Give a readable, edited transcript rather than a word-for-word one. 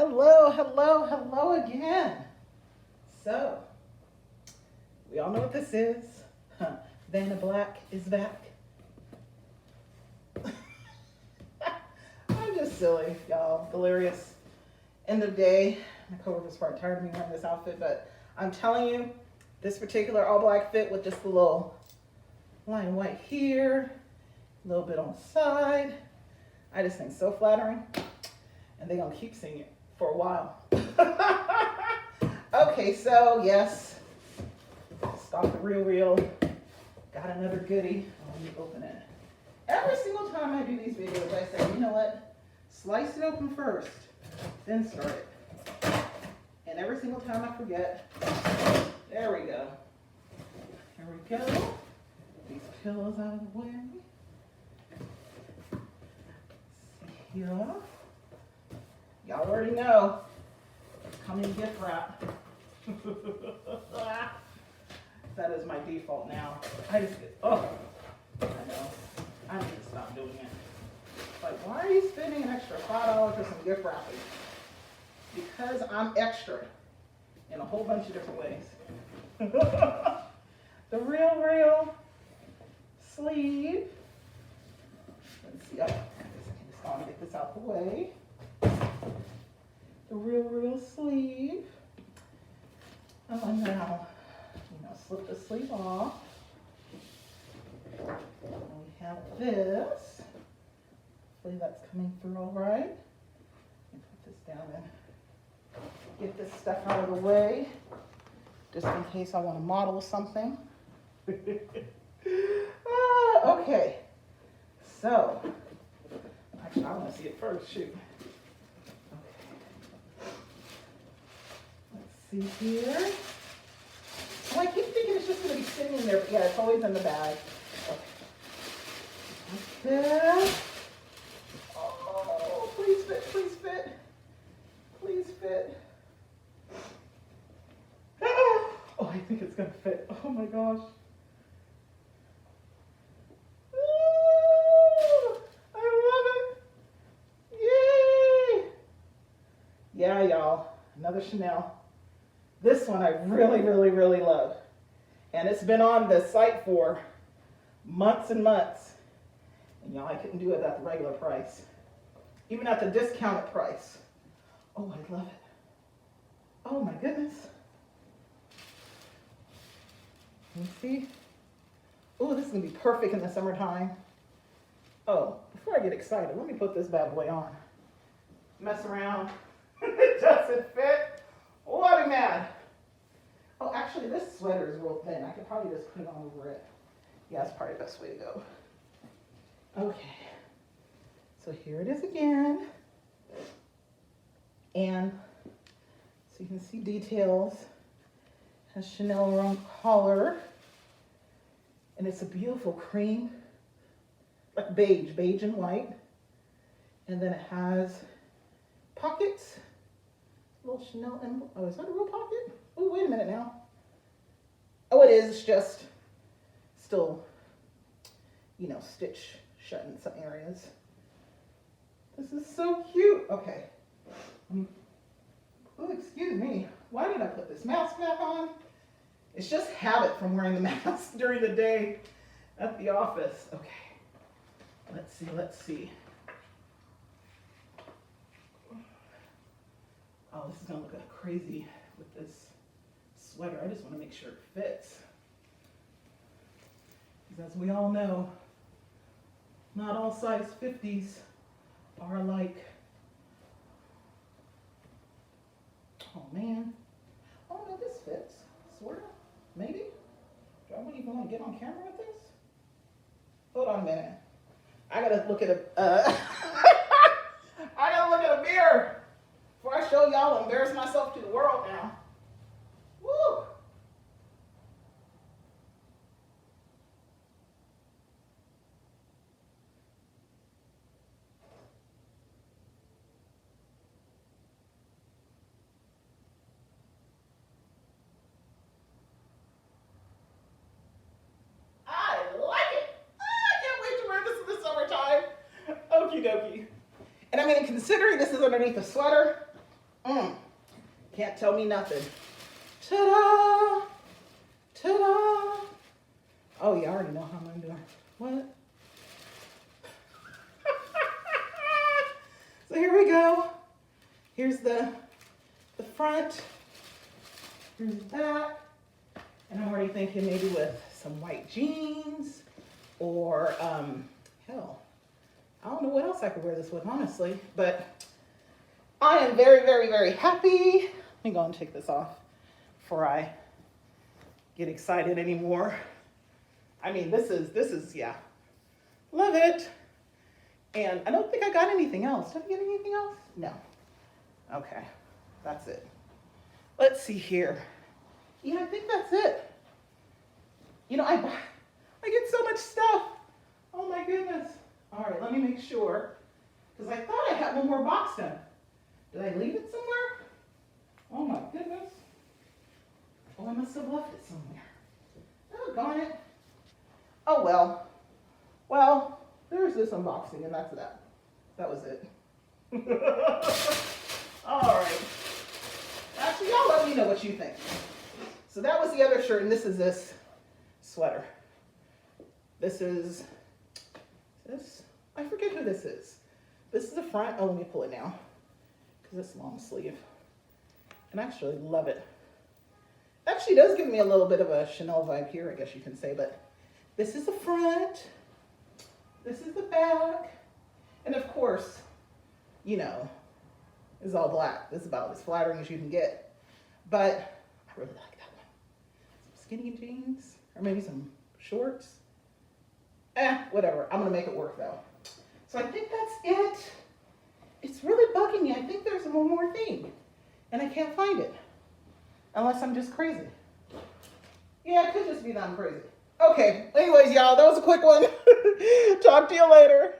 Hello, hello, hello again. So, we all know what this is. Vanna Black is back. I'm just silly, y'all. Delirious. End of day. My coworker's probably tired of me wearing this outfit, but I'm telling you, this particular all black fit with just a little line of white here, a little bit on the side. I just think so flattering. And they're gonna keep seeing it for a while. Okay, so yes, stock the real. Got another goodie. Let me open it. Every single time I do these videos, I say, you know what? Slice it open first, then start it. And every single time I forget. There we go. Here we go. These pillows out of the way. See here. Y'all already know. Coming gift wrap. That is my default now. I just get, oh, I know. I need to stop doing it. Like, why are you spending an extra $5 for some gift wrapping? Because I'm extra in a whole bunch of different ways. The real sleeve. Let's see. Oh, I guess I can just get this out the way. The real sleeve. And now, slip the sleeve off. And we have this. Hopefully that's coming through all right. Let me put this down and get this stuff out of the way, just in case I want to model something. Okay. So, actually, I want to see it first. Shoot. See here. Oh, I keep thinking it's just going to be sitting in there, but yeah, it's always in the bag. Okay. Like this. Oh, please fit, please fit. Please fit. Oh, I think it's going to fit. Oh my gosh. Ooh, I love it. Yay. Yeah, y'all. Another Chanel. This one I really love. And it's been on the site for months and months. And y'all, I couldn't do it at the regular price. Even at the discounted price. Oh, I love it. Oh my goodness. Let me see. Oh, this is gonna be perfect in the summertime. Oh, before I get excited, let me put this bad boy on. Mess around. It doesn't fit. Oh, I'll be mad. Oh, actually, this sweater is real thin. I could probably just put it on over it. Yeah, that's probably the best way to go. Okay. So here it is again. And so you can see details. It has Chanel around collar. And it's a beautiful cream, like beige and white. And then it has pockets. Little Chanel emblem. Oh, is that a real pocket? Oh, wait a minute now. Oh, it is. It's just still, stitch shut in some areas. This is so cute. Okay. Oh, excuse me. Why did I put this mask back on? It's just habit from wearing the mask during the day at the office. Okay. Let's see. Oh, this is gonna look crazy with this sweater. I just want to make sure it fits. Because as we all know, not all size 50s are alike. Oh man. Oh no, this fits. Sort of. Maybe. Do I even want to get on camera with this? Hold on a minute. I gotta look at a mirror. Before I show y'all and embarrass myself to the world now. Woo! I like it. I can't wait to wear this in the summertime. Okie dokie. And I mean, considering this is underneath a sweater, Can't tell me nothing. Ta-da! Ta-da! Oh, you already know how I'm doing. What? So here we go. Here's the front. Here's the back. And I'm already thinking maybe with some white jeans or, hell, I don't know what else I could wear this with, honestly. But I am very, very, very happy. Let me go and take this off before I get excited anymore. I mean, this is, yeah. Love it. And I don't think I got anything else. Did I get anything else? No. Okay, that's it. Let's see here. Yeah, I think that's it. You know, I get so much stuff. Oh my goodness. All right, let me make sure. Because I thought I had one more box done. Did I leave it somewhere? Oh my goodness. Oh, I must have left it somewhere. Doggone it. Oh well. Well, there's this unboxing and that's that. That was it. All right. Actually, y'all let me know what you think. So that was the other shirt, and this is this sweater. This is this. I forget who this is. This is the front. Oh, let me pull it now because it's long sleeve. And I actually love it. Actually does give me a little bit of a Chanel vibe here, I guess you can say, but this is the front. This is the back. And of course, you know, it's all black. This is about as flattering as you can get. But I really like that one. Some skinny jeans, or maybe some shorts. Whatever. I'm gonna make it work though. So I think that's it. It's really bugging me. I think there's one more thing, and I can't find it. Unless I'm just crazy. Yeah, it could just be that I'm crazy. Okay, anyways, y'all, that was a quick one. Talk to you later.